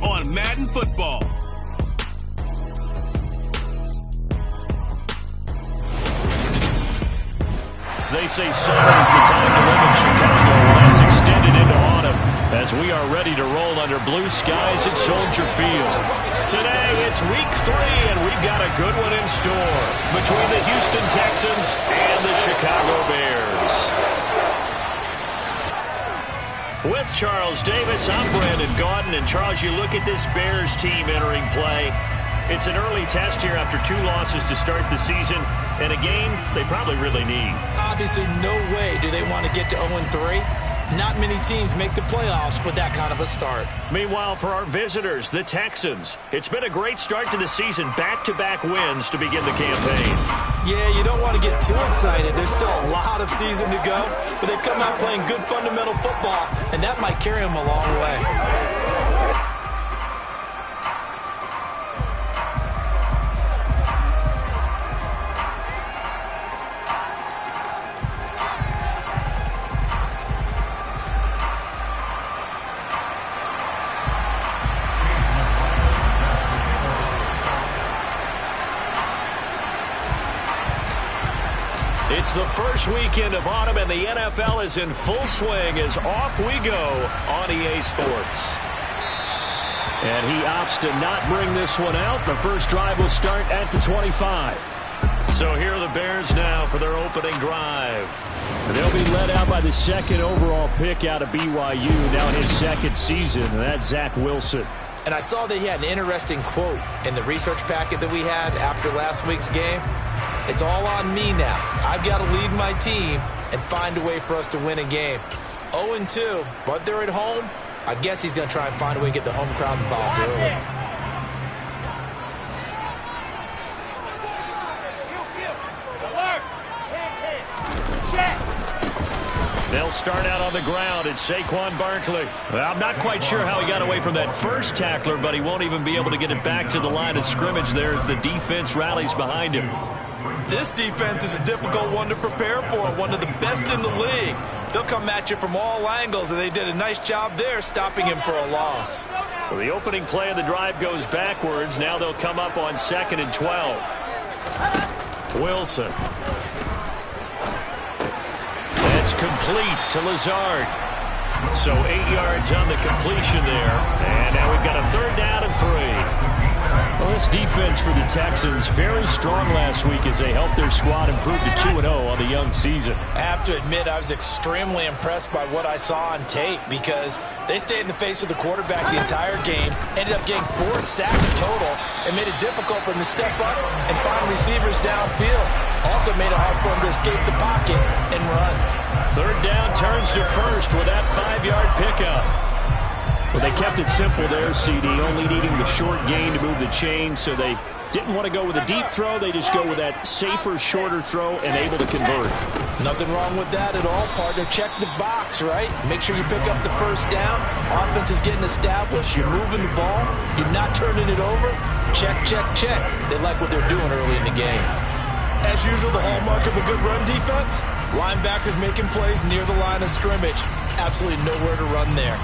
on Madden Football. They say summer is the time to live in Chicago. Well, that's extended into autumn as we are ready to roll under blue skies at Soldier Field. Today, it's week 3, and we've got a good one in store between the Houston Texans and the Chicago Bears. With Charles Davis, I'm Brandon Gaudin. And Charles, you look at this Bears team entering play. It's an early test here after 2 losses to start the season, and a game they probably really need. Obviously, no way do they want to get to 0-3. Not many teams make the playoffs with that kind of a start. Meanwhile, for our visitors, the Texans, it's been a great start to the season. Back-to-back wins to begin the campaign. Yeah, you don't want to get too excited. There's still a lot of season to go, but they've come out playing good fundamental football, and that might carry them a long way. It's the first weekend of autumn, and the NFL is in full swing as off we go on EA Sports. And he opts to not bring this one out. The first drive will start at the 25. So here are the Bears now for their opening drive. They'll be led out by the second overall pick out of BYU, now his second season, and that's Zach Wilson. And I saw that he had an interesting quote in the research packet that we had after last week's game. It's all on me now. I've got to lead my team and find a way for us to win a game. 0-2, but they're at home. I guess he's going to try and find a way to get the home crowd involved early. They'll start out on the ground. It's Saquon Barkley. Well, I'm not quite sure how he got away from that first tackler, but he won't even be able to get it back to the line of scrimmage there as the defense rallies behind him. This defense is a difficult one to prepare for, one of the best in the league. They'll come at you from all angles, and they did a nice job there stopping him for a loss. So the opening play of the drive goes backwards. Now they'll come up on 2nd and 12. Wilson. That's complete to Lazard. So 8 yards on the completion there. And now we've got a 3rd down and 3. Well, this defense for the Texans, very strong last week as they helped their squad improve to 2-0 on the young season. I have to admit, I was extremely impressed by what I saw on tape because they stayed in the face of the quarterback the entire game, ended up getting 4 sacks total, and made it difficult for him to step up and find receivers downfield. Also made it hard for him to escape the pocket and run. 3rd down turns to 1st with that 5-yard pickup. Well, they kept it simple there, CD, only needing the short gain to move the chain, so they didn't want to go with a deep throw. They just go with that safer, shorter throw and able to convert. Nothing wrong with that at all, partner. Check the box, right? Make sure you pick up the 1st down. Offense is getting established. You're moving the ball. You're not turning it over. Check, check, check. They like what they're doing early in the game. As usual, the hallmark of a good run defense, linebackers making plays near the line of scrimmage. Absolutely nowhere to run there.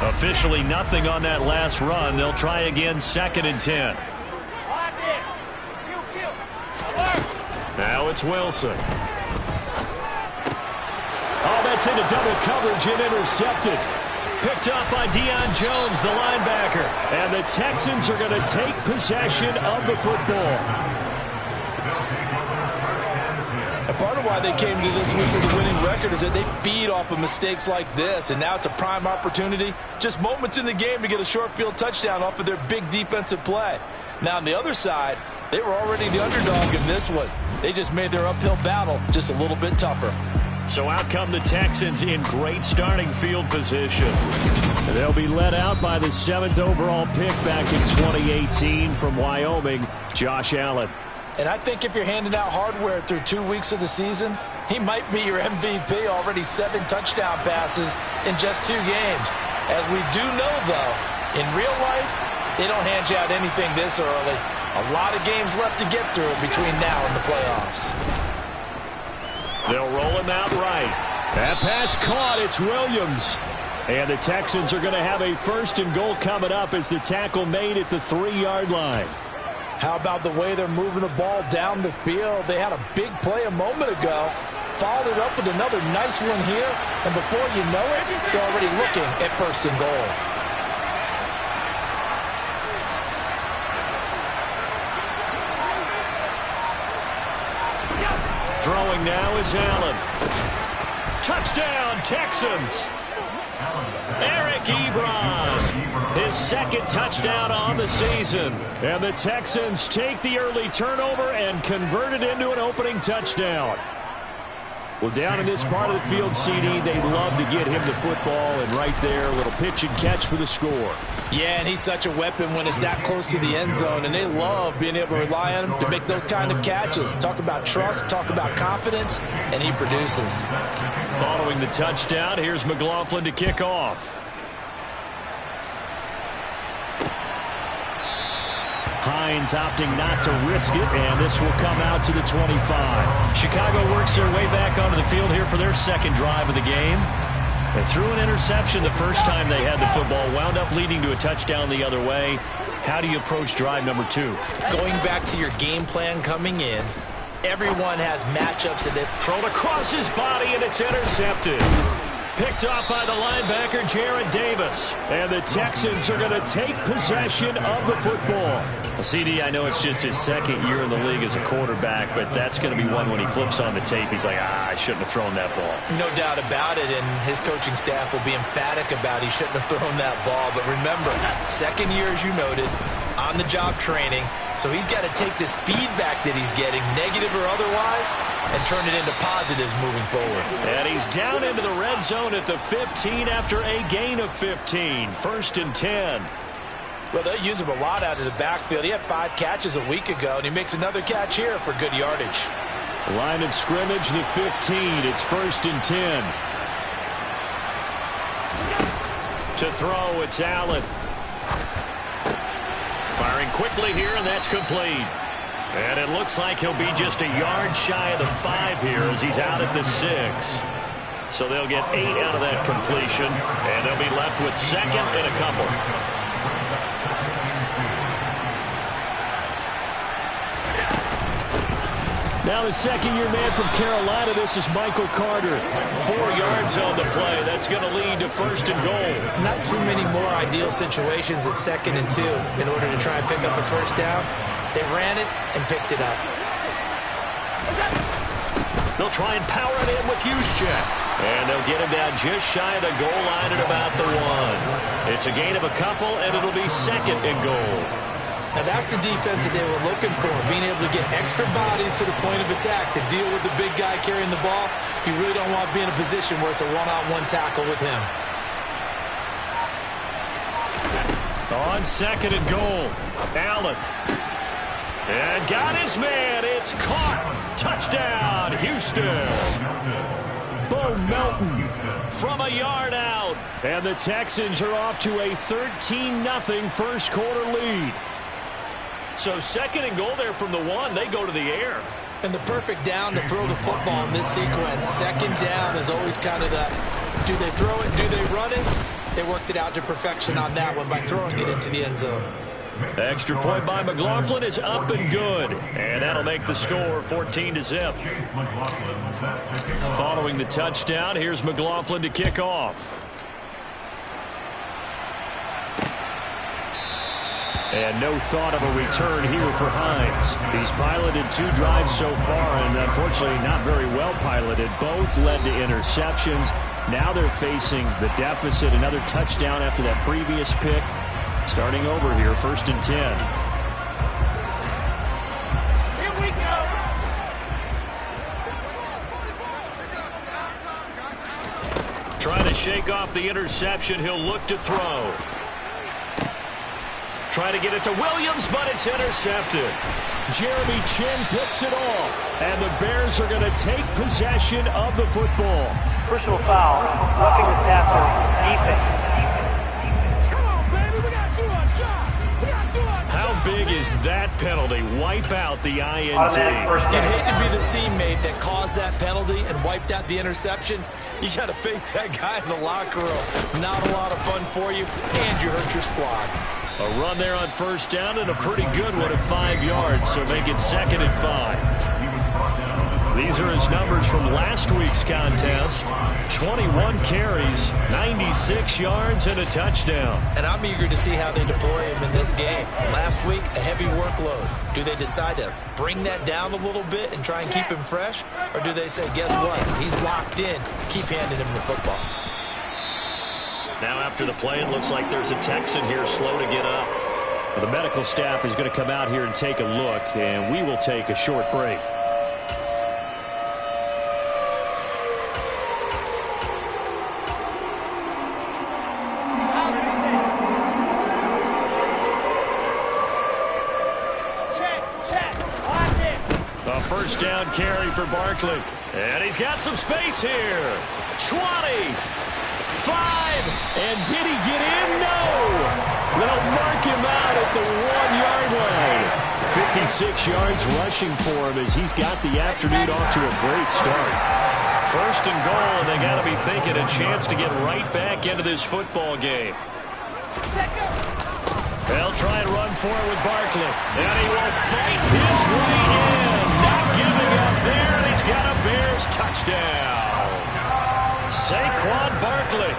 Officially nothing on that last run. They'll try again 2nd and 10. Now it's Wilson. Oh, that's into double coverage and intercepted. Picked off by Deion Jones, the linebacker. And the Texans are going to take possession of the football. And part of why they came to this week with a winning record is that they feed off of mistakes like this, and now it's a prime opportunity, just moments in the game to get a short field touchdown off of their big defensive play. Now on the other side, they were already the underdog in this one. They just made their uphill battle just a little bit tougher. So out come the Texans in great starting field position. And they'll be led out by the 7th overall pick back in 2018 from Wyoming, Josh Allen. And I think if you're handing out hardware through 2 weeks of the season, he might be your MVP. Already 7 touchdown passes in just 2 games. As we do know, though, in real life, they don't hand you out anything this early. A lot of games left to get through between now and the playoffs. They'll roll him out right. That pass caught. It's Williams. And the Texans are going to have a 1st and goal coming up as the tackle made at the 3-yard line. How about the way they're moving the ball down the field? They had a big play a moment ago. Followed it up with another nice one here. And before you know it, they're already looking at 1st and goal. Throwing now is Allen. Touchdown, Texans. Eric Ebron, his 2nd touchdown on the season. And the Texans take the early turnover and convert it into an opening touchdown. Well, down in this part of the field, CD, they love to get him the football, and right there, a little pitch and catch for the score. Yeah, and he's such a weapon when it's that close to the end zone, and they love being able to rely on him to make those kind of catches. Talk about trust, talk about confidence, and he produces. Following the touchdown, here's McLaughlin to kick off. Hines opting not to risk it, and this will come out to the 25. Chicago works their way back onto the field here for their 2nd drive of the game. They threw an interception the first time they had the football, wound up leading to a touchdown the other way. How do you approach drive number 2? Going back to your game plan coming in, everyone has matchups that they've thrown across his body, and it's intercepted. Picked off by the linebacker, Jared Davis. And the Texans are going to take possession of the football. CD, I know it's just his 2nd year in the league as a quarterback, but that's going to be one when he flips on the tape. He's like, I shouldn't have thrown that ball. No doubt about it, and his coaching staff will be emphatic about he shouldn't have thrown that ball. But remember, 2nd year, as you noted, on-the-job training. So he's got to take this feedback that he's getting, negative or otherwise, and turn it into positives moving forward. And he's down into the red zone at the 15 after a gain of 15. 1st and 10. Well, they use him a lot out of the backfield. He had 5 catches a week ago, and he makes another catch here for good yardage. Line of scrimmage, the 15. It's 1st and 10. To throw, it's Allen. Firing quickly here, and that's complete. And it looks like he'll be just a yard shy of the 5 here as he's out at the 6. So they'll get 8 out of that completion, and they'll be left with 2nd and a couple. Now the 2nd-year man from Carolina, this is Michael Carter. 4 yards on the play. That's going to lead to 1st and goal. Not too many more ideal situations at 2nd and 2 in order to try and pick up a 1st down. They ran it and picked it up. They'll try and power it in with Juszczyk. And they'll get him down just shy of the goal line at about the 1. It's a gain of a couple, and it'll be 2nd and goal. Now that's the defense that they were looking for, being able to get extra bodies to the point of attack to deal with the big guy carrying the ball. You really don't want to be in a position where it's a one-on-one tackle with him. On 2nd and goal, Allen. And got his man. It's caught. Touchdown, Houston. Bo Melton from a yard out. And the Texans are off to a 13-0 first quarter lead. So 2nd and goal there from the 1. They go to the air. And the perfect down to throw the football in this sequence. 2nd down is always kind of that, do they throw it, do they run it? They worked it out to perfection on that one by throwing it into the end zone. The extra point by McLaughlin is up and good. And that'll make the score 14-0. Following the touchdown, here's McLaughlin to kick off. And no thought of a return here for Hines. He's piloted 2 drives so far, and unfortunately not very well piloted. Both led to interceptions. Now they're facing the deficit. Another touchdown after that previous pick. Starting over here, 1st and 10. Here we go. Trying to shake off the interception. He'll look to throw. Trying to get it to Williams, but it's intercepted. Jeremy Chin picks it off. And the Bears are going to take possession of the football. Personal foul, roughing the passer, defense. How big does that penalty wipe out the INT? You'd hate to be the teammate that caused that penalty and wiped out the interception. You got to face that guy in the locker room. Not a lot of fun for you, and you hurt your squad. A run there on first down and a pretty good one at 5 yards, so make it 2nd and 5. These are his numbers from last week's contest. 21 carries, 96 yards, and a touchdown. And I'm eager to see how they deploy him in this game. Last week, a heavy workload. Do they decide to bring that down a little bit and try and keep him fresh? Or do they say, guess what? He's locked in. Keep handing him the football. Now after the play, it looks like there's a Texan here slow to get up. Well, the medical staff is going to come out here and take a look, and we will take a short break. First down carry for Barkley. And he's got some space here. 20. 5. And did he get in? No. They'll mark him out at the 1-yard line. 56 yards rushing for him as he's got the afternoon off to a great start. First and goal, and they got to be thinking a chance to get right back into this football game. They'll try and run for it with Barkley. And he will fight his way in. Not giving up there, and he's got a Bears touchdown. Saquon Barkley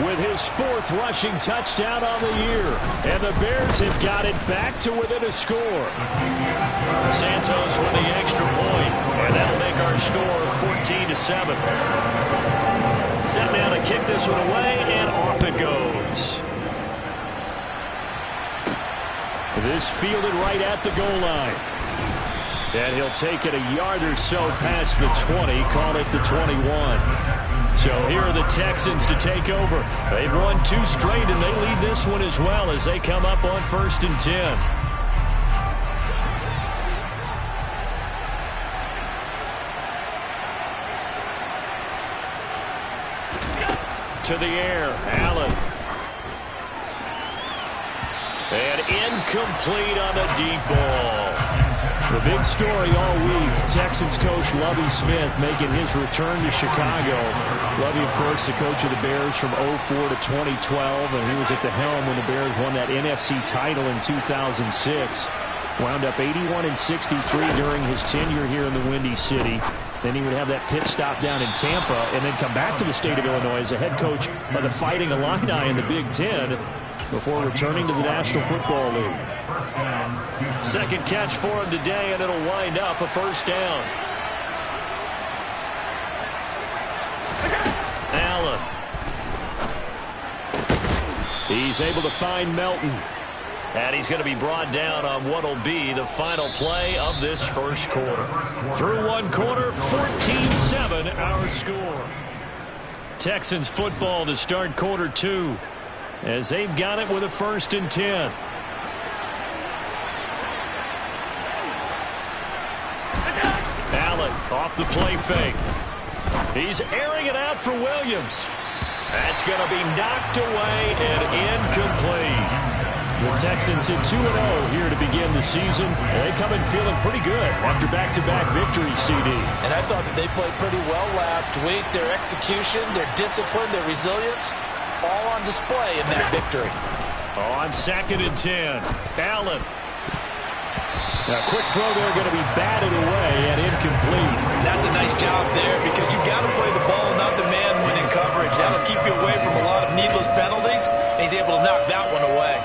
with his 4th rushing touchdown on the year. And the Bears have got it back to within a score. Santos with the extra point, and that'll make our score 14-7. Set down to kick this one away, and off it goes. This fielded right at the goal line. And he'll take it a yard or so past the 20, call it the 21. So here are the Texans to take over. They've won 2 straight, and they lead this one as well as they come up on 1st and 10. To the air, Allen. And incomplete on the deep ball. The big story all week, Texans coach Lovie Smith making his return to Chicago. Lovie, of course, the coach of the Bears from 2004 to 2012, and he was at the helm when the Bears won that NFC title in 2006. Wound up 81-63 during his tenure here in the Windy City. Then he would have that pit stop down in Tampa and then come back to the state of Illinois as a head coach of the Fighting Illini in the Big Ten before returning to the National Football League. Second catch for him today, and it'll wind up a first down. Allen. He's able to find Melton. And he's going to be brought down on what will be the final play of this first quarter. Through one quarter, 14-7 our score. Texans football to start quarter 2 as they've got it with a 1st and 10. Allen off the play fake. He's airing it out for Williams. That's going to be knocked away and incomplete. The Texans at 2-0 here to begin the season. They come in feeling pretty good after back-to-back victories, CD. And I thought that they played pretty well last week. Their execution, their discipline, their resilience, all on display in that victory. On 2nd and 10, Allen. Now, quick throw there going to be batted away and incomplete. That's a nice job there because you've got to play the ball, not the man when in coverage. That'll keep you away from a lot of needless penalties, and he's able to knock that one away.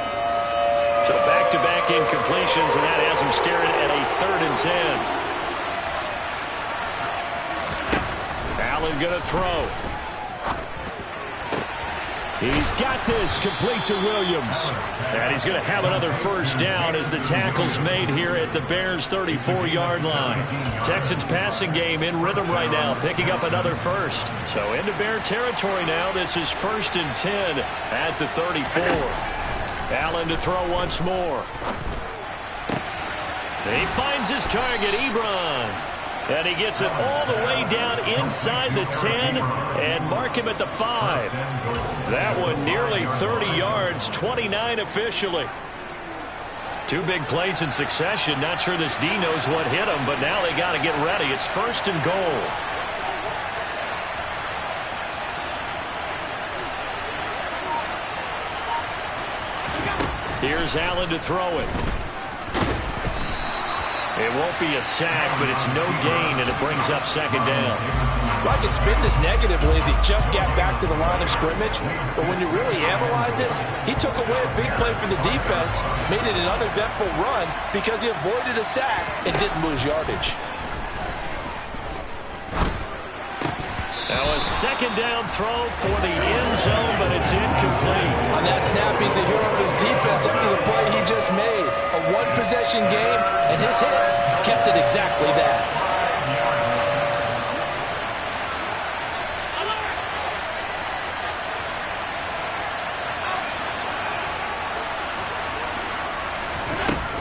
So back-to-back incompletions, and that has him staring at a 3rd and 10. Allen going to throw. He's got this complete to Williams. And he's going to have another first down as the tackle's made here at the Bears' 34-yard line. Texans passing game in rhythm right now, picking up another first. So into Bear territory now. This is 1st and 10 at the 34. Allen to throw once more. He finds his target, Ebron. And he gets it all the way down inside the 10 and mark him at the 5. That one nearly 30 yards, 29 officially. Two big plays in succession. Not sure this D knows what hit him, but now they got to get ready. It's 1st and goal. Here's Allen to throw it. It won't be a sack, but it's no gain, and it brings up 2nd down. Well, I can spin this negatively as he just got back to the line of scrimmage, but when you really analyze it, he took away a big play for the defense, made it an uneventful run because he avoided a sack and didn't lose yardage. Now a 2nd down throw for the end zone, but it's incomplete. On that snap, he's a hero of his defense after the play he just made. A one-possession game, and his hit kept it exactly that.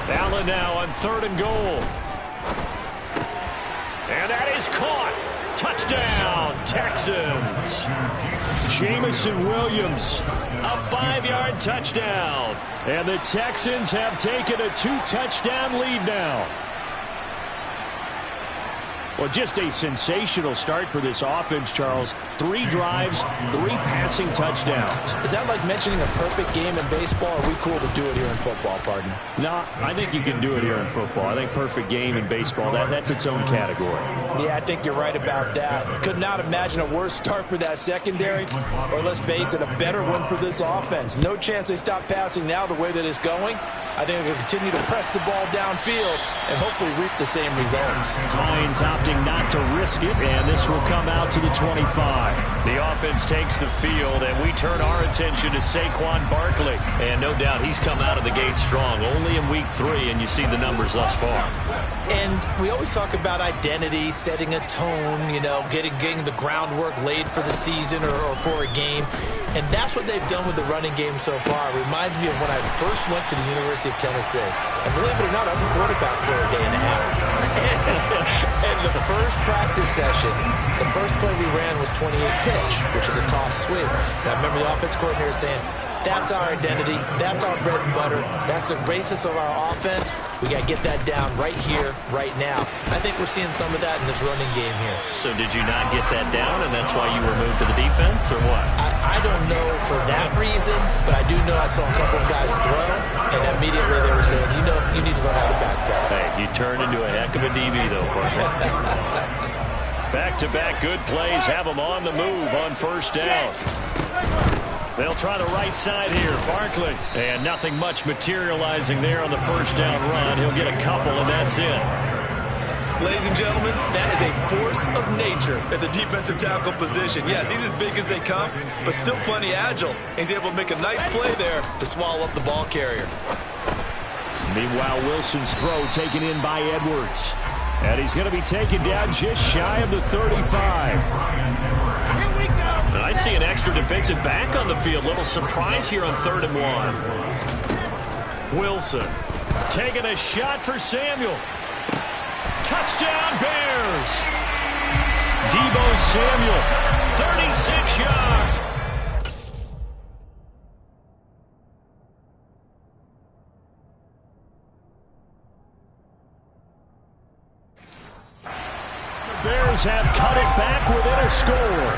Allen now on 3rd and goal. And that is caught. Touchdown, Texans. Jamison Williams, a 5-yard touchdown. And the Texans have taken a 2-touchdown lead now. Well, just a sensational start for this offense, Charles. 3 drives, 3 passing touchdowns. Is that like mentioning a perfect game in baseball, or are we cool to do it here in football, partner? No, I think you can do it here in football. I think perfect game in baseball, that's its own category. Yeah, I think you're right about that. Could not imagine a worse start for that secondary, or let's face it, a better one for this offense. No chance they stop passing now the way that it's going. I think they'll continue to press the ball downfield and hopefully reap the same results. Hines opting not to risk it, and this will come out to the 25. The offense takes the field, and we turn our attention to Saquon Barkley. And no doubt he's come out of the gate strong, only in week 3, and you see the numbers thus far. And we always talk about identity, setting a tone, you know, getting the groundwork laid for the season or for a game. And that's what they've done with the running game so far. It reminds me of when I first went to the University of Tennessee. And believe it or not, I was a quarterback for a day and a half. And the first practice session, the first play we ran was 28 pitch, which is a toss sweep. And I remember the offense coordinator saying, that's our identity. That's our bread and butter. That's the basis of our offense. We got to get that down right here, right now. I think we're seeing some of that in this running game here. So did you not get that down, and that's why you were moved to the defense, or what? I don't know for that reason, but I do know I saw a couple of guys throw, and immediately they were saying, you know, you need to learn how to backpedal. Hey, you turned into a heck of a DB, though, partner. Back-to-back good plays have them on the move on 1st down. They'll try the right side here. Barkley. And nothing much materializing there on the 1st down run. He'll get a couple, and that's it. Ladies and gentlemen, that is a force of nature at the defensive tackle position. Yes, he's as big as they come, but still plenty agile. He's able to make a nice play there to swallow up the ball carrier. Meanwhile, Wilson's throw taken in by Edwards. And he's going to be taken down just shy of the 35. And I see an extra defensive back on the field. Little surprise here on 3rd and 1. Wilson taking a shot for Samuel. Touchdown Bears. Deebo Samuel, 36 yards. The Bears have cut it back within a score.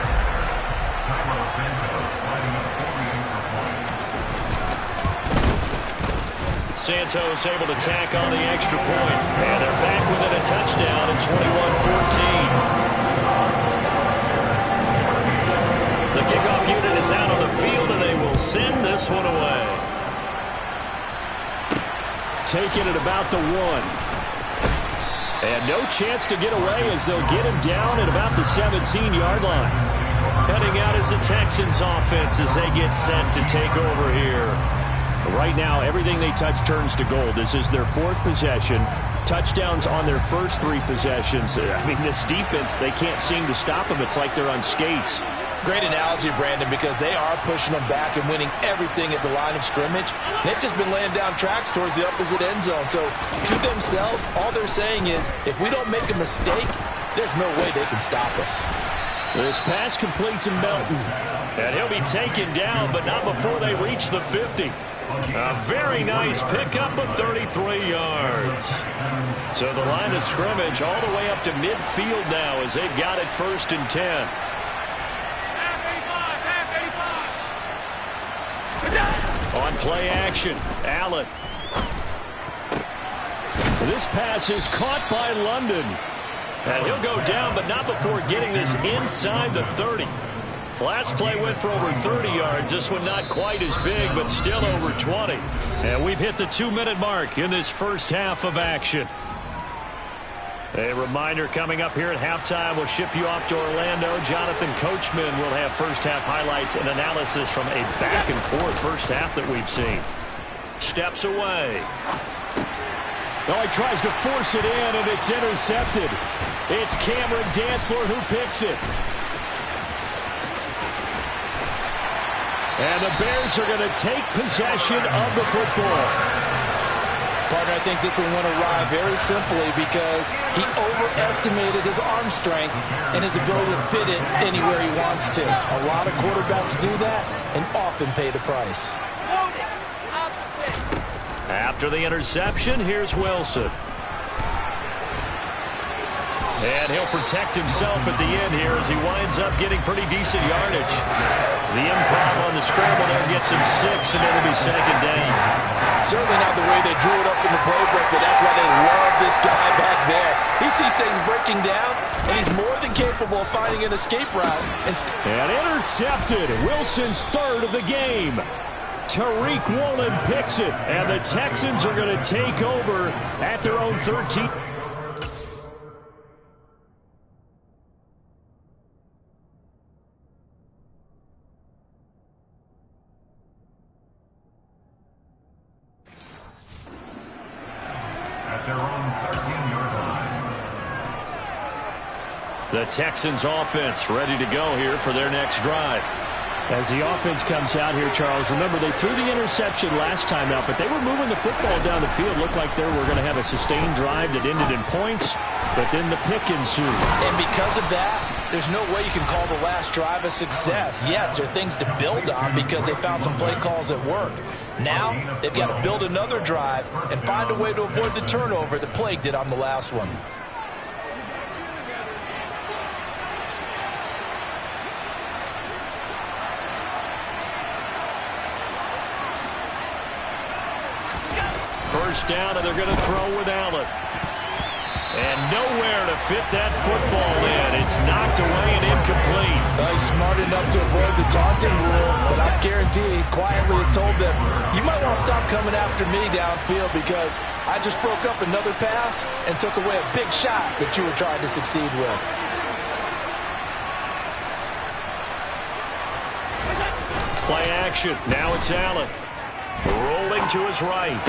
Santos able to tack on the extra point. And they're back within a touchdown at 21-14. The kickoff unit is out on the field, and they will send this one away. Taking it about the 1. And no chance to get away as they'll get him down at about the 17-yard line. Heading out is the Texans offense as they get set to take over here. Right now, everything they touch turns to gold. This is their 4th possession. Touchdowns on their first 3 possessions. I mean, this defense, they can't seem to stop them. It's like they're on skates. Great analogy, Brandon, because they are pushing them back and winning everything at the line of scrimmage. They've just been laying down tracks towards the opposite end zone. So, to themselves, all they're saying is, if we don't make a mistake, there's no way they can stop us. This pass complete to Melton. And he'll be taken down, but not before they reach the 50. A very nice pickup of 33 yards. So the line of scrimmage all the way up to midfield now as they've got it 1st and 10. On play action, Allen. This pass is caught by London. And he'll go down, but not before getting this inside the 30. Last play went for over 30 yards. This one not quite as big, but still over 20. And we've hit the 2-minute mark in this first half of action. A reminder coming up here at halftime. We'll ship you off to Orlando. Jonathan Coachman will have first half highlights and analysis from a back-and-forth first half that we've seen. Steps away. Oh, he tries to force it in, and it's intercepted. It's Cameron Dantzler who picks it. And the Bears are going to take possession of the football. Partner, I think this one went awry very simply because he overestimated his arm strength and his ability to fit it anywhere he wants to. A lot of quarterbacks do that and often pay the price. After the interception, here's Wilson. And he'll protect himself at the end here as he winds up getting pretty decent yardage. The improv on the scramble there gets him 6, and it'll be 2nd down. Certainly not the way they drew it up in the playbook, but that's why they love this guy back there. He sees things breaking down, and he's more than capable of finding an escape route. And intercepted. Wilson's 3rd of the game. Tariq Woolen picks it, and the Texans are going to take over at their own 13. At their own 13-yard line. The Texans offense ready to go here for their next drive. As the offense comes out here, Charles, remember they threw the interception last time out, but they were moving the football down the field. Looked like they were going to have a sustained drive that ended in points, but then the pick ensued. And because of that, there's no way you can call the last drive a success. Yes, there are things to build on because they found some play calls at work. Now, they've got to build another drive and find a way to avoid the turnover that plagued it on the last one. First down, and they're going to throw with Allen. And nowhere to fit that football in. It's knocked away and incomplete. He's smart enough to avoid the taunting rule, but I guarantee he quietly has told them, you might want to stop coming after me downfield because I just broke up another pass and took away a big shot that you were trying to succeed with. Play action. Now it's Allen. Rolling to his right.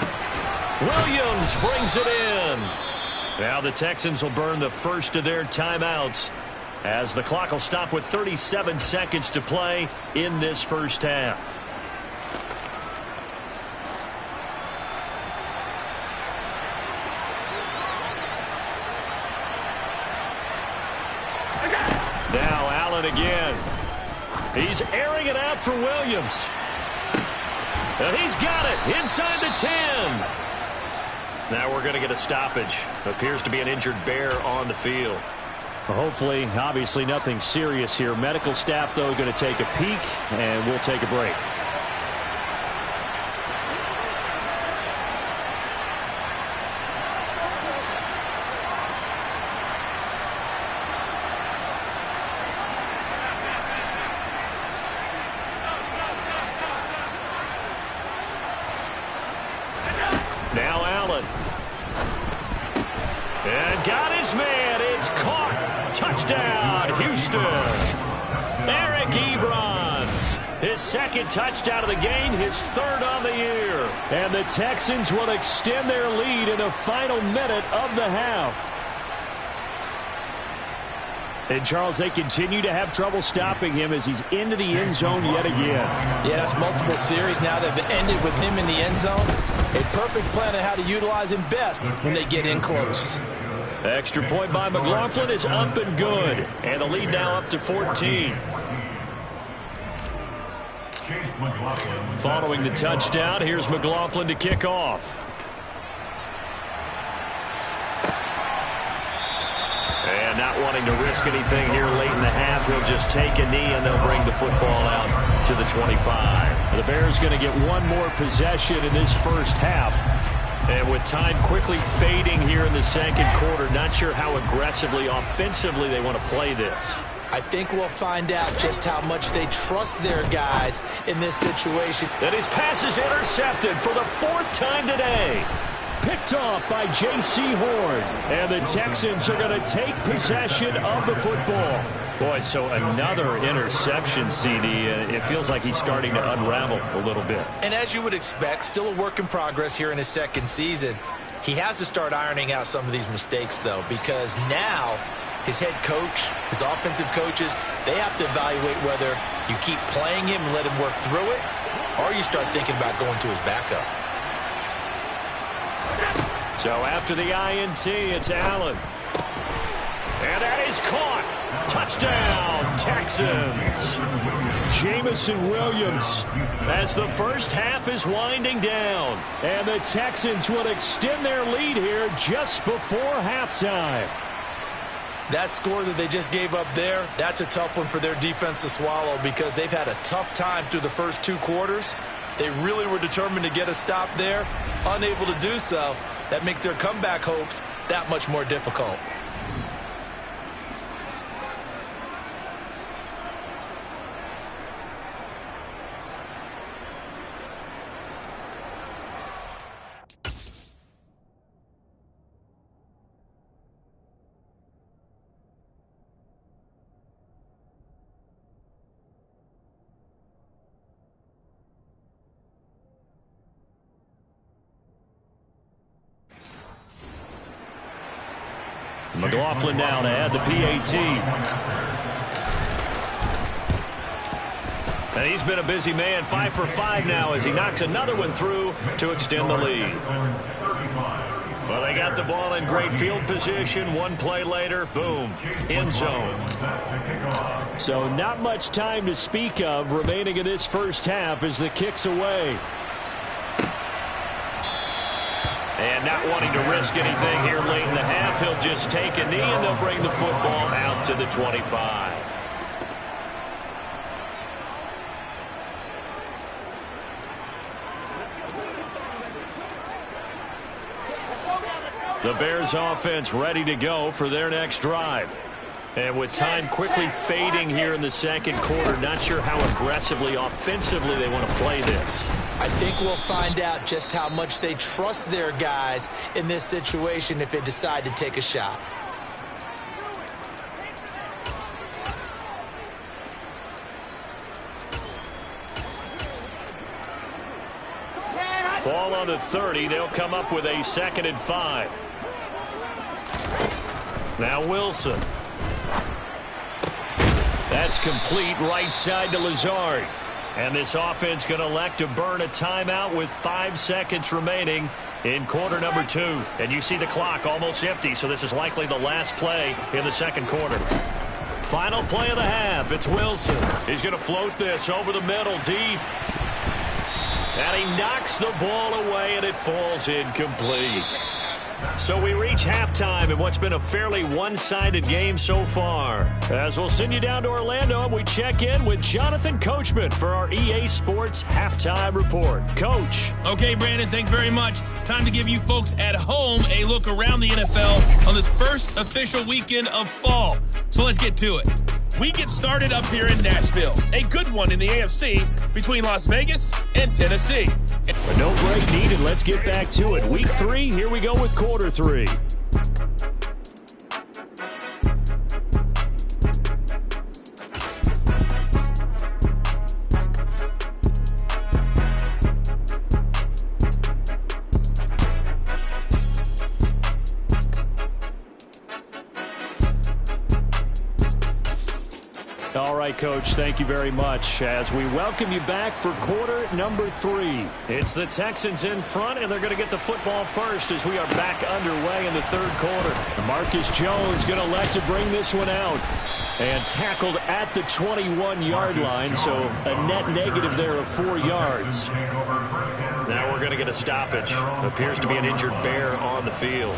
Williams brings it in. Now the Texans will burn the first of their timeouts as the clock will stop with 37 seconds to play in this first half. Now Allen again. He's airing it out for Williams. And he's got it inside the 10. Now we're going to get a stoppage. Appears to be an injured Bear on the field. Well, hopefully, obviously nothing serious here. Medical staff, though, going to take a peek, and we'll take a break. Now Allen. And got his man. It's caught. Touchdown, Houston. Eric Ebron. His 2nd touchdown of the game, his 3rd on the year. And the Texans will extend their lead in the final minute of the half. And, Charles, they continue to have trouble stopping him as he's into the end zone yet again. Yeah, that's multiple series now that have ended with him in the end zone. A perfect plan on how to utilize him best when they get in close. Extra point by McLaughlin is up and good. And the lead now up to 14. Chase Following the touchdown, here's McLaughlin to kick off. And not wanting to risk anything here late in the half, he'll just take a knee and they'll bring the football out to the 25. The Bears going to get one more possession in this first half. And with time quickly fading here in the second quarter, not sure how aggressively, offensively they want to play this. I think we'll find out just how much they trust their guys in this situation. And his pass is intercepted for the fourth time today. Picked off by J.C. Horn. And the Texans are going to take possession of the football. Boy, so another interception, CD. It feels like he's starting to unravel a little bit. And as you would expect, still a work in progress here in his second season. He has to start ironing out some of these mistakes, though, because now his head coach, his offensive coaches, they have to evaluate whether you keep playing him and let him work through it, or you start thinking about going to his backup. So after the INT, it's Allen. And that is caught. Touchdown, Texans. Jamison Williams as the first half is winding down. And the Texans will extend their lead here just before halftime. That score that they just gave up there, that's a tough one for their defense to swallow because they've had a tough time through the first two quarters. They really were determined to get a stop there, unable to do so. That makes their comeback hopes that much more difficult. McLaughlin down to add the PAT. And he's been a busy man, 5 for 5 now as he knocks another one through to extend the lead. Well, they got the ball in great field position. One play later, boom, end zone. So not much time to speak of remaining in this first half as the kick's away. And not wanting to risk anything here late in the half, he'll just take a knee and they'll bring the football out to the 25. The Bears offense ready to go for their next drive. And with time quickly fading here in the second quarter, not sure how aggressively, offensively they want to play this. I think we'll find out just how much they trust their guys in this situation if they decide to take a shot. Ball on the 30. They'll come up with a 2nd and 5. Now Wilson. That's complete right side to Lazard. And this offense going to elect to burn a timeout with 5 seconds remaining in quarter number 2. And you see the clock almost empty, so this is likely the last play in the second quarter. Final play of the half. It's Wilson. He's going to float this over the middle deep. And he knocks the ball away, and it falls incomplete. So we reach halftime in what's been a fairly one-sided game so far. As we'll send you down to Orlando, and we check in with Jonathan Coachman for our EA Sports Halftime Report. Coach. Okay, Brandon, thanks very much. Time to give you folks at home a look around the NFL on this first official weekend of fall. So let's get to it. We get started up here in Nashville, a good one in the AFC between Las Vegas and Tennessee. But no break needed. Let's get back to it. Week 3, here we go with quarter 3. All right, Coach, thank you very much as we welcome you back for quarter number 3. It's the Texans in front, and they're going to get the football first as we are back underway in the third quarter. Marcus Jones going to elect to bring this one out. And tackled at the 21-yard line, so a net negative there of 4 yards. Now we're going to get a stoppage. Appears to be an injured Bear on the field.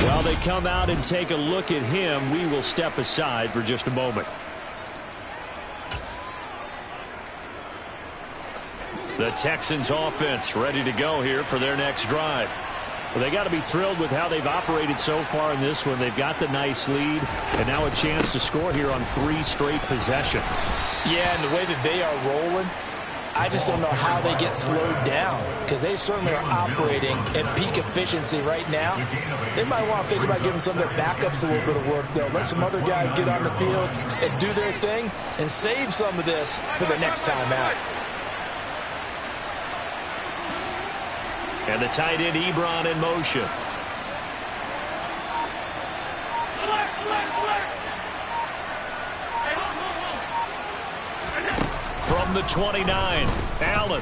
While they come out and take a look at him, we will step aside for just a moment. The Texans offense ready to go here for their next drive. Well, they got to be thrilled with how they've operated so far in this one. They've got the nice lead, and now a chance to score here on 3 straight possessions. Yeah, and the way that they are rolling, I just don't know how they get slowed down, because they certainly are operating at peak efficiency right now. They might want to think about giving some of their backups a little bit of work, though. Let some other guys get on the field and do their thing and save some of this for the next time out. And the tight end Ebron in motion. From the 29, Allen.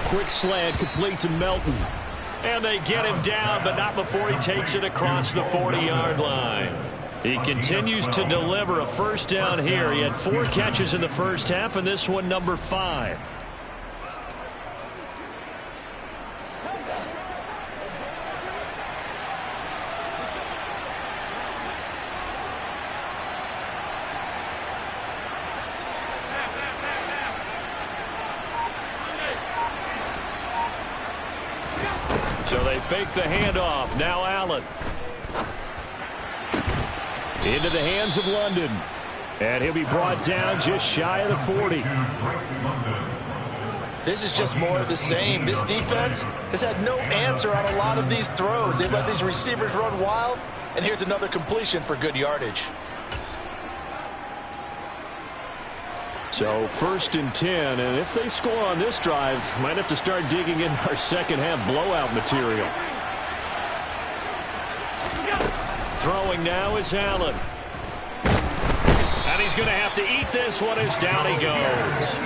Quick slant complete to Melton. And they get him down, but not before he takes it across the 40-yard line. He continues to deliver a first down here. He had 4 catches in the first half, and this one number 5. So they fake the handoff. Now Allen. Into the hands of London. And he'll be brought down just shy of the 40. This is just more of the same. This defense has had no answer on a lot of these throws. They've let these receivers run wild. And here's another completion for good yardage. So 1st and 10, and if they score on this drive, might have to start digging in our second half blowout material. Throwing now is Allen. And he's going to have to eat this one as down he goes.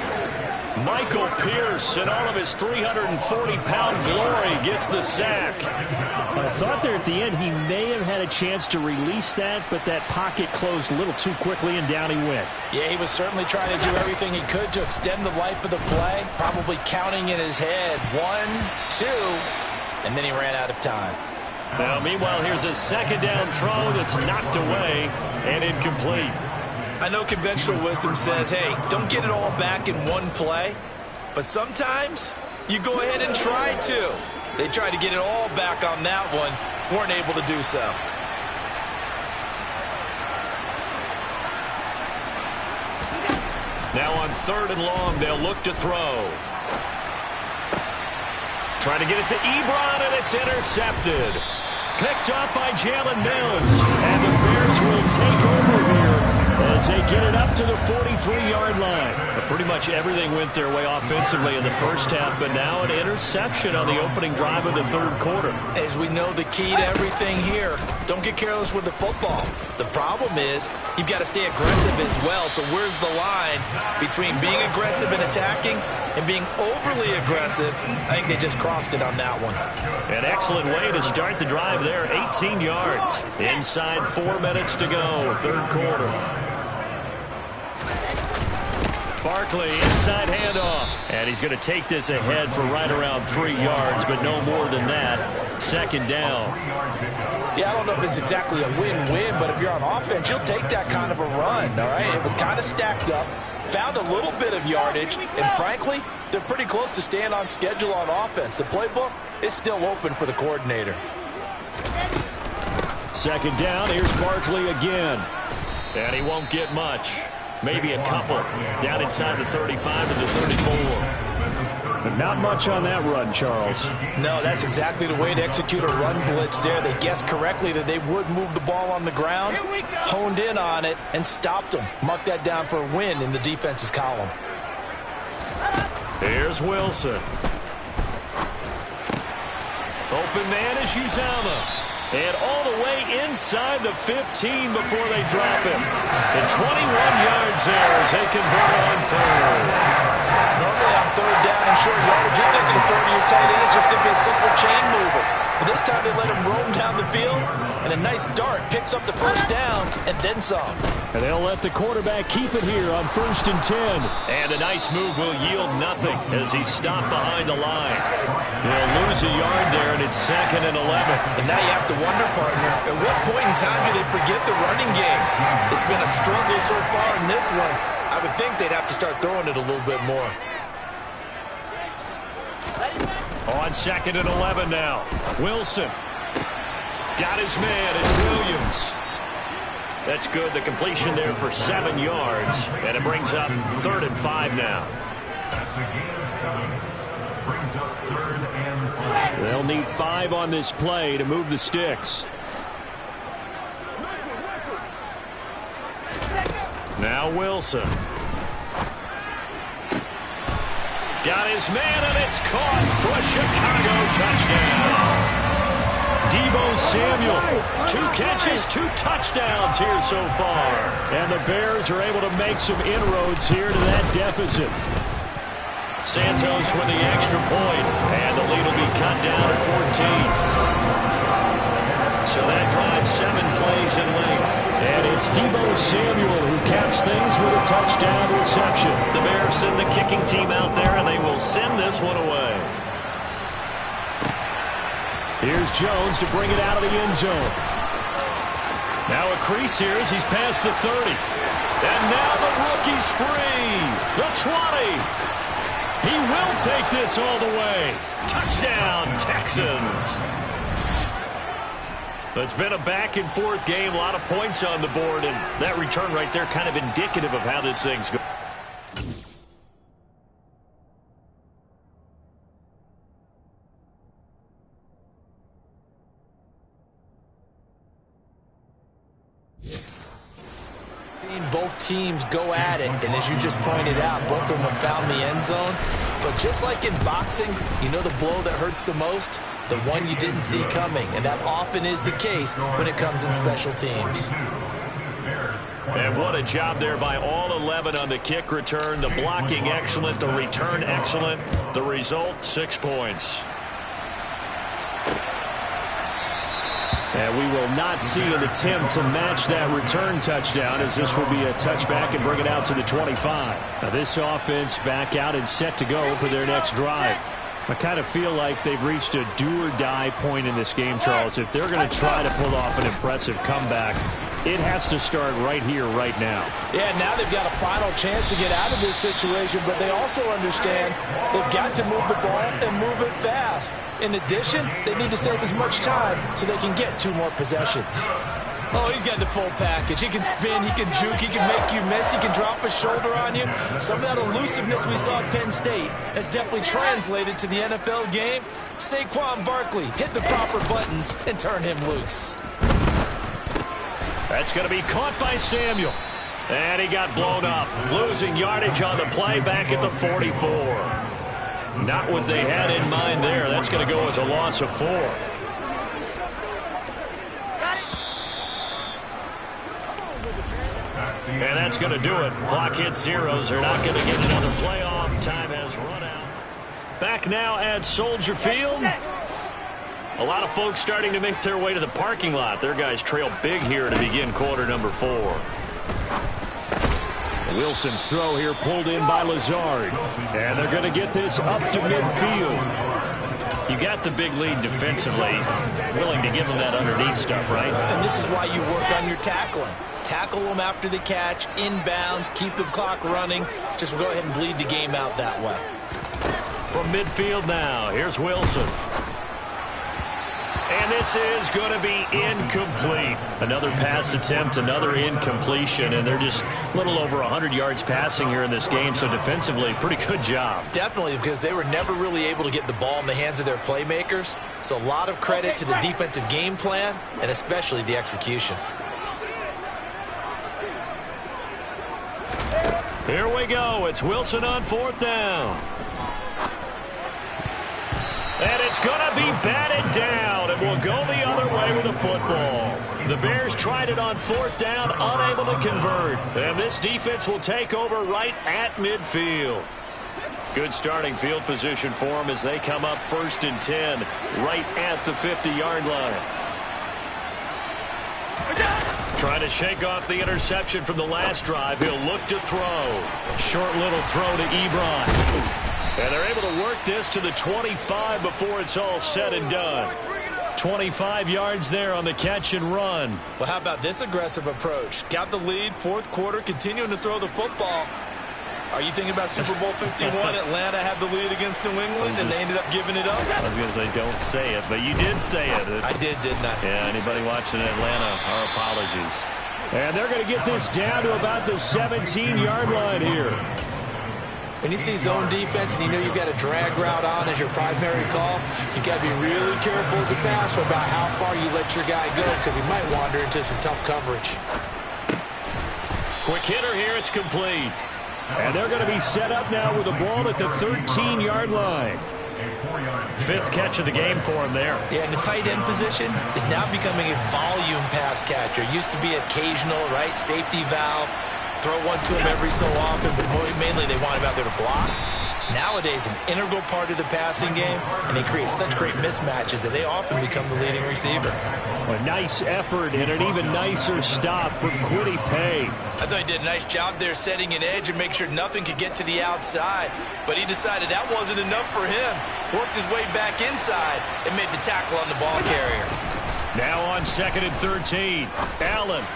Michael Pierce, in all of his 340-pound glory, gets the sack. I thought there at the end he may have had a chance to release that, but that pocket closed a little too quickly, and down he went. Yeah, he was certainly trying to do everything he could to extend the life of the play, probably counting in his head 1, 2, and then he ran out of time. Now, meanwhile, here's a second down throw that's knocked away and incomplete. I know conventional wisdom says, hey, don't get it all back in one play. But sometimes you go ahead and try to. They tried to get it all back on that one. Weren't able to do so. Now on 3rd and long, they'll look to throw. Trying to get it to Ebron, and it's intercepted. Picked off by Jalen Mills. And the Bears will take over here as they get it up to the 43-yard line. But pretty much everything went their way offensively in the first half, but now an interception on the opening drive of the 3rd quarter. As we know, the key to everything here, don't get careless with the football. The problem is you've got to stay aggressive as well. So where's the line between being aggressive and attacking and being overly aggressive? I think they just crossed it on that one. An excellent way to start the drive there, 18 yards. Inside 4 minutes to go, 3rd quarter. Barkley, inside handoff. And he's going to take this ahead for right around 3 yards, but no more than that. 2nd down. Yeah, I don't know if it's exactly a win-win, but if you're on offense, you'll take that kind of a run, all right? It was kind of stacked up, found a little bit of yardage, and frankly, they're pretty close to staying on schedule on offense. The playbook is still open for the coordinator. 2nd down, here's Barkley again. And he won't get much. Maybe a couple. Down inside the 35 to the 34. But not much on that run, Charles. No, that's exactly the way to execute a run blitz there. They guessed correctly that they would move the ball on the ground, honed in on it, and stopped them. Mark that down for a win in the defense's column. Here's Wilson. Open man is Uzama. And all the way inside the 15 before they drop him. And 21 yards there as they convert on 3rd. Normally on 3rd down and short yardage, you're thinking of throwing to your tight end is just going to be a simple chain mover. But this time they let him roam down the field, and a nice dart picks up the first down and then some. And they'll let the quarterback keep it here on 1st and 10. And a nice move will yield nothing as he's stopped behind the line. They'll lose a yard there, and it's 2nd and 11. And now you have to wonder, partner, at what point in time do they forget the running game? It's been a struggle so far in this one. I would think they'd have to start throwing it a little bit more. On 2nd and 11 now. Wilson. Got his man. It's Williams. That's good. The completion there for 7 yards. And it brings up 3rd and 5 now. They'll need 5 on this play to move the sticks. Now Wilson. Got his man, and it's caught for a Chicago touchdown. Deebo Samuel, 2 catches, 2 touchdowns here so far. And the Bears are able to make some inroads here to that deficit. Santos with the extra point, and the lead will be cut down at 14. So that drives 7 plays in length. And it's Deebo Samuel who caps things with a touchdown reception. The Bears send the kicking team out there, and they will send this one away. Here's Jones to bring it out of the end zone. Now a crease here as he's past the 30. And now the rookie's free. The 20. He will take this all the way. Touchdown, Texans. It's been a back-and-forth game, a lot of points on the board, and that return right there kind of indicative of how this thing's going. Seeing both teams go at it, and as you just pointed out, both of them have found the end zone. But just like in boxing, you know the blow that hurts the most? The one you didn't see coming, and that often is the case when it comes in special teams. And what a job there by all 11 on the kick return. The blocking excellent, the return excellent. The result, 6 points. And we will not see an attempt to match that return touchdown, as this will be a touchback and bring it out to the 25. Now this offense back out and set to go for their next drive. I kind of feel like they've reached a do-or-die point in this game, Charles. If they're going to try to pull off an impressive comeback, it has to start right here, right now. Yeah, now they've got a final chance to get out of this situation, but they also understand they've got to move the ball and move it fast. In addition, they need to save as much time so they can get 2 more possessions. Oh, he's got the full package. He can spin, he can juke, he can make you miss, he can drop a shoulder on you. Some of that elusiveness we saw at Penn State has definitely translated to the NFL game. Saquon Barkley hit the proper buttons and turn him loose. That's going to be caught by Samuel. And he got blown up. Losing yardage on the play back at the 44. Not what they had in mind there. That's going to go as a loss of 4. And that's going to do it. Clock hits 0s. They're not going to get another play off. Time has run out. Back now at Soldier Field. A lot of folks starting to make their way to the parking lot. Their guys trail big here to begin quarter number 4. Wilson's throw here pulled in by Lazard. And they're going to get this up to midfield. You got the big lead defensively. Willing to give them that underneath stuff, right? And this is why you work on your tackling. Tackle them after the catch, inbounds, keep the clock running. Just go ahead and bleed the game out that way. From midfield now, here's Wilson. And this is going to be incomplete. Another pass attempt, another incompletion, and they're just a little over 100 yards passing here in this game, so defensively, pretty good job. Definitely, because they were never really able to get the ball in the hands of their playmakers, so a lot of credit to the defensive game plan, and especially the execution. Here we go. It's Wilson on 4th down. And it's going to be batted down, and will go the other way with the football. The Bears tried it on 4th down, unable to convert. And this defense will take over right at midfield. Good starting field position for them as they come up 1st and 10 right at the 50-yard line. Trying to shake off the interception from the last drive. He'll look to throw. Short little throw to Ebron. And they're able to work this to the 25 before it's all said and done. 25 yards there on the catch and run. Well, how about this aggressive approach? Got the lead, 4th quarter, continuing to throw the football. Are you thinking about Super Bowl 51? Atlanta had the lead against New England, and they ended up giving it up? I was going to say, don't say it, but you did say it. I did, didn't I? Yeah, anybody watching Atlanta, our apologies. And they're going to get this down to about the 17-yard line here. When you see zone defense and you know you've got a drag route on as your primary call, you got to be really careful as a passer about how far you let your guy go because he might wander into some tough coverage. Quick hitter here, it's complete. And they're going to be set up now with the ball at the 13-yard line. 5th catch of the game for him there. Yeah, and the tight end position is now becoming a volume pass catcher. Used to be occasional, right, safety valve. Throw one to him every so often, but mainly they want him out there to block. Nowadays, an integral part of the passing game, and they create such great mismatches that they often become the leading receiver. A nice effort and an even nicer stop for Kwity Paye. I thought he did a nice job there setting an edge and make sure nothing could get to the outside, but he decided that wasn't enough for him. Worked his way back inside and made the tackle on the ball carrier. Now on 2nd and 13, Allen.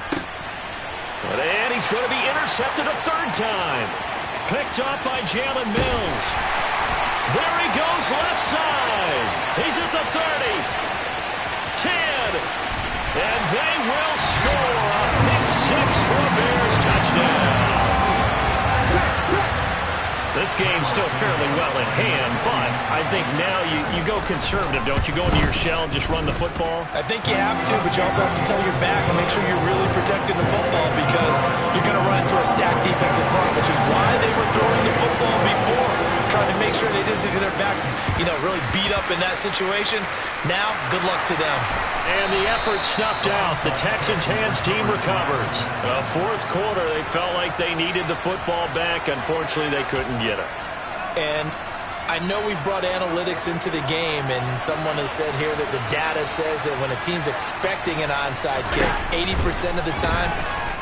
And he's going to be intercepted a 3rd time. Picked up by Jalen Mills. There he goes left side. He's at the 30. 10. And they will score a pick 6 for a Bears touchdown. This game's still fairly well in hand, but I think now you go conservative, don't you? Go into your shell and just run the football? I think you have to, but you also have to tell your backs, make sure you're really protecting the football because you're going to run into a stacked defensive front, which is why they were throwing the football before, trying to make sure they didn't get their backs, really beat up in that situation. Now, good luck to them. And the effort snuffed out. The Texans' hands team recovers. 4th quarter, they felt like they needed the football back. Unfortunately, they couldn't get it. And I know we brought analytics into the game, and someone has said here that the data says that when a team's expecting an onside kick, 80% of the time,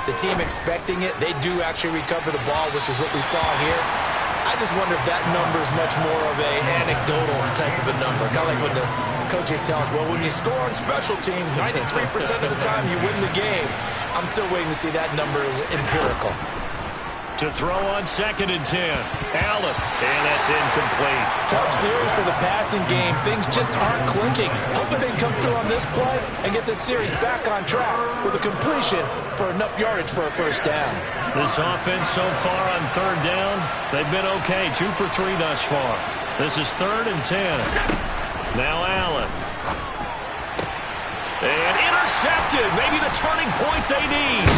the team expecting it, they do actually recover the ball, which is what we saw here. I just wonder if that number is much more of an anecdotal type of a number. Kind of like when the coaches tell us, well, when you score on special teams, 93% of the time you win the game. I'm still waiting to see that number is empirical. To throw on 2nd and 10. Allen. And that's incomplete. Tough series for the passing game. Things just aren't clicking. Hoping they can come through on this play and get this series back on track with a completion for enough yardage for a 1st down. This offense so far on 3rd down, they've been okay. 2 for 3 thus far. This is 3rd and 10. Now Allen. And intercepted. Maybe the turning point they need.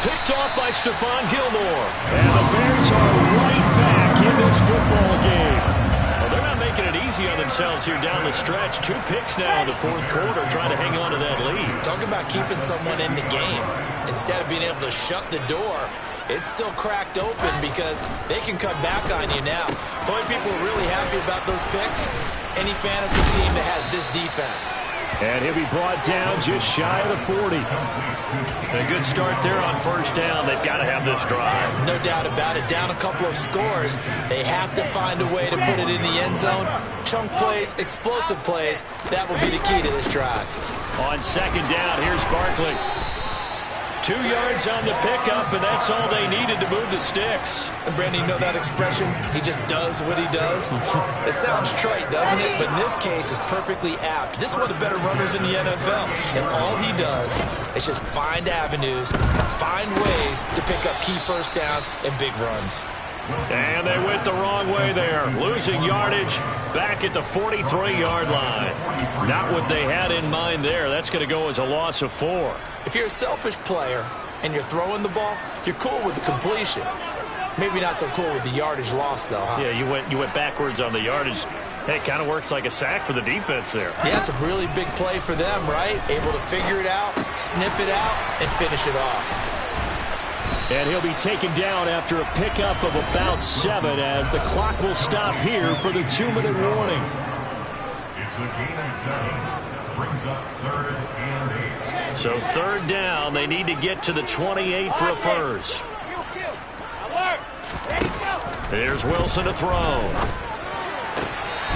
Picked off by Stephon Gilmore. And the Bears are right back in this football game. Well, they're not making it easy on themselves here down the stretch. 2 picks now in the 4th quarter, trying to hang on to that lead. Talk about keeping someone in the game. Instead of being able to shut the door, it's still cracked open because they can come back on you now. The only people are really happy about those picks, any fantasy team that has this defense. And he'll be brought down just shy of the 40. A good start there on 1st down. They've got to have this drive. No doubt about it. Down a couple of scores. They have to find a way to put it in the end zone. Chunk plays, explosive plays. That will be the key to this drive. On 2nd down, here's Barkley. 2 yards on the pickup, and that's all they needed to move the sticks. And Brandon, you know that expression? He just does what he does. It sounds trite, doesn't it? But in this case, it's perfectly apt. This is one of the better runners in the NFL. And all he does is just find avenues, find ways to pick up key 1st downs and big runs. And they went the wrong way there. Losing yardage back at the 43-yard line. Not what they had in mind there. That's going to go as a loss of 4. If you're a selfish player and you're throwing the ball, you're cool with the completion. Maybe not so cool with the yardage loss, though, huh? Yeah, you went backwards on the yardage. Hey, it kind of works like a sack for the defense there. Yeah, it's a really big play for them, right? Able to figure it out, sniff it out, and finish it off. And he'll be taken down after a pickup of about 7 as the clock will stop here for the 2-minute warning. It's a gain of 7. Brings up 3rd and 8. So 3rd down. They need to get to the 28 for a first. Alert! Ready, go! Here's Wilson to throw.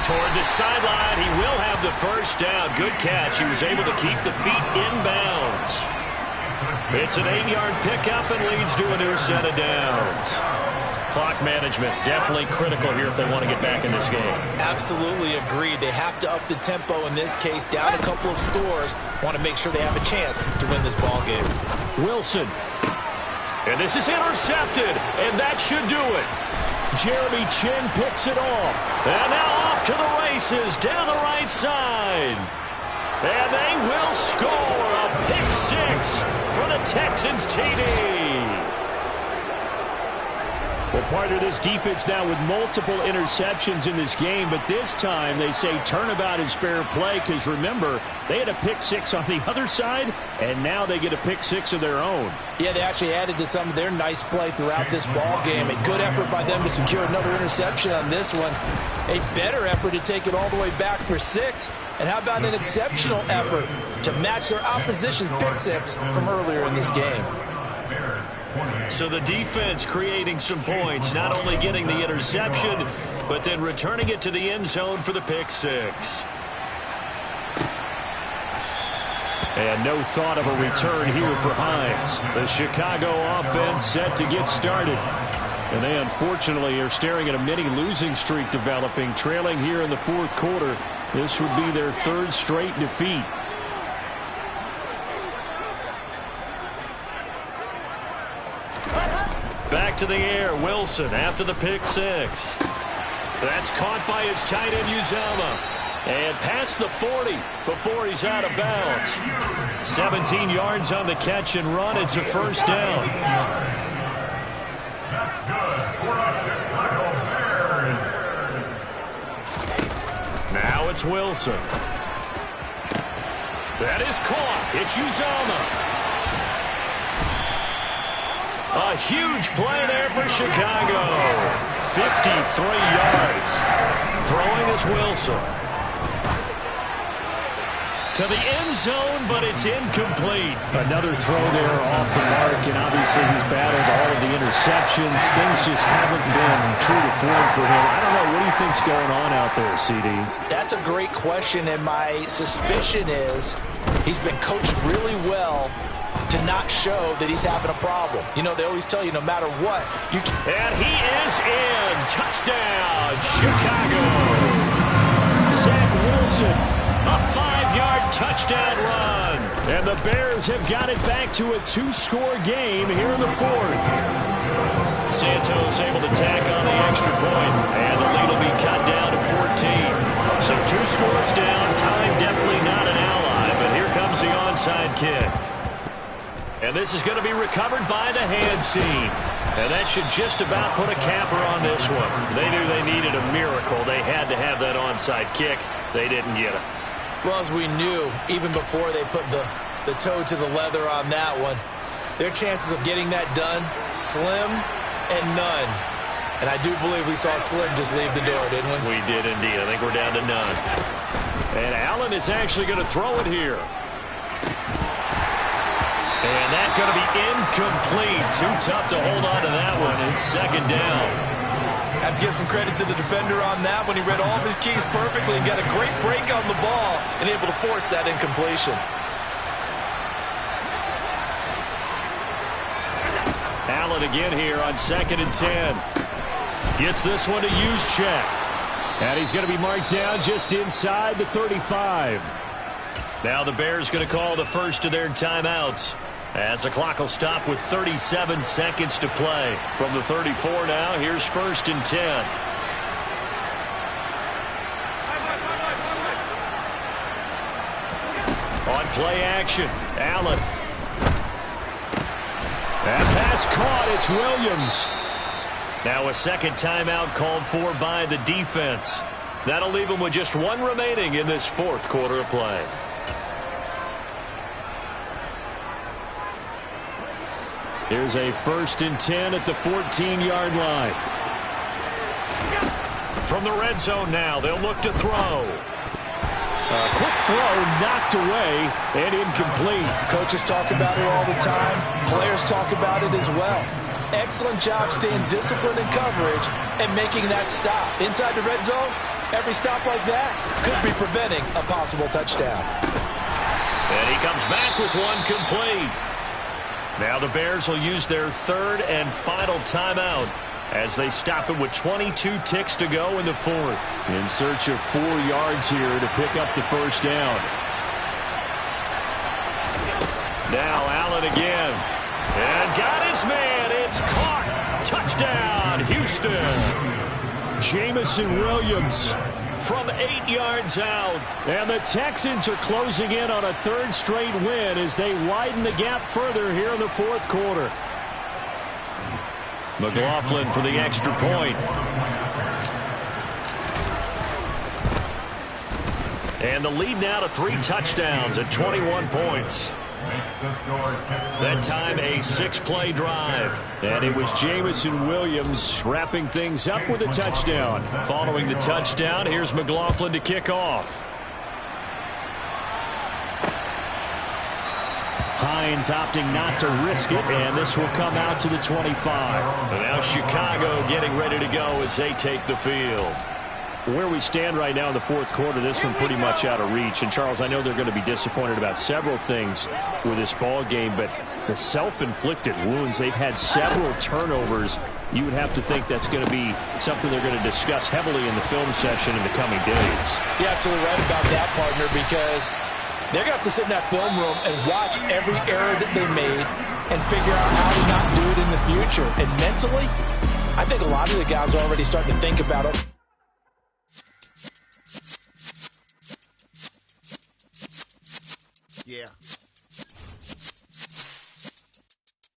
Toward the sideline. He will have the first down. Good catch. He was able to keep the feet inbounds. It's an 8-yard pickup and leads to a new set of downs. Clock management definitely critical here if they want to get back in this game. Absolutely agreed. They have to up the tempo in this case, down a couple of scores. Want to make sure they have a chance to win this ball game. Wilson. And this is intercepted, and that should do it. Jeremy Chin picks it off. And now off to the races down the right side. And they will score a pick 6 for the Texans TD. Well, part of this defense now with multiple interceptions in this game, but this time they say turnabout is fair play because, remember, they had a pick 6 on the other side, and now they get a pick 6 of their own. Yeah, they actually added to some of their nice play throughout this ball game. A good effort by them to secure another interception on this one. A better effort to take it all the way back for 6. And how about an exceptional effort to match their opposition's pick 6 from earlier in this game? So the defense creating some points, not only getting the interception, but then returning it to the end zone for the pick 6. And no thought of a return here for Hines. The Chicago offense set to get started. And they unfortunately are staring at a mini losing streak developing, trailing here in the 4th quarter. This would be their 3rd straight defeat. Back to the air, Wilson after the pick 6. That's caught by his tight end, Uzama. And past the 40 before he's out of bounds. 17 yards on the catch and run. It's a first down. Now it's Wilson. That is caught. It's Uzama. A huge play there for Chicago. 53 yards. Throwing is Wilson. To the end zone, but it's incomplete. Another throw there off the mark, and obviously he's battled all of the interceptions. Things just haven't been true to form for him. I don't know. What do you think's going on out there, CD? That's a great question, and my suspicion is he's been coached really well to not show that he's having a problem. You know, they always tell you no matter what, you can. And he is in. Touchdown, Chicago. Zach Wilson, a 5-yard touchdown run. And the Bears have got it back to a 2-score game here in the 4th. Santos able to tack on the extra point, and the lead will be cut down to 14. So 2 scores down. Time definitely not an ally, but here comes the onside kick. And this is going to be recovered by the hands team. And that should just about put a capper on this one. They knew they needed a miracle. They had to have that onside kick. They didn't get it. Well, as we knew, even before they put the toe to the leather on that one, their chances of getting that done, slim and none. And I do believe we saw Slim just leave the door, didn't we? We did indeed. I think we're down to none. And Allen is actually going to throw it here. And that's going to be incomplete. Too tough to hold on to that one. It's 2nd down. I have to give some credit to the defender on that when he read all of his keys perfectly and got a great break on the ball and able to force that incompletion. Allen again here on 2nd and 10. Gets this one to Juszczyk. And he's going to be marked down just inside the 35. Now the Bears going to call the first of their timeouts, as the clock will stop with 37 seconds to play. From the 34 now, here's 1st and 10. On play action, Allen. That pass caught. It's Williams. Now a 2nd timeout called for by the defense. That'll leave them with just 1 remaining in this 4th quarter of play. Here's a 1st and 10 at the 14-yard line. From the red zone now, they'll look to throw. A quick throw knocked away and incomplete. Coaches talk about it all the time. Players talk about it as well. Excellent job staying disciplined in coverage and making that stop. Inside the red zone, every stop like that could be preventing a possible touchdown. And he comes back with one complete. Now the Bears will use their 3rd and final timeout as they stop it with 22 ticks to go in the 4th. In search of 4 yards here to pick up the 1st down. Now Allen again. And got his man. It's caught. Touchdown, Houston. Jamison Williams from 8 yards out. And the Texans are closing in on a 3rd straight win as they widen the gap further here in the 4th quarter. McLaughlin for the extra point. And the lead now to 3 touchdowns at 21 points. That time a 6-play drive. And it was Jamison Williams wrapping things up with a touchdown. Following the touchdown, here's McLaughlin to kick off. Hines opting not to risk it, and this will come out to the 25. And now Chicago getting ready to go as they take the field. Where we stand right now in the 4th quarter, this one pretty much out of reach. And, Charles, I know they're going to be disappointed about several things with this ball game, but the self-inflicted wounds, they've had several turnovers. You would have to think that's going to be something they're going to discuss heavily in the film session in the coming days. You're absolutely right about that, partner, because they're going to have to sit in that film room and watch every error that they made and figure out how to not do it in the future. And mentally, I think a lot of the guys are already starting to think about it. Yeah.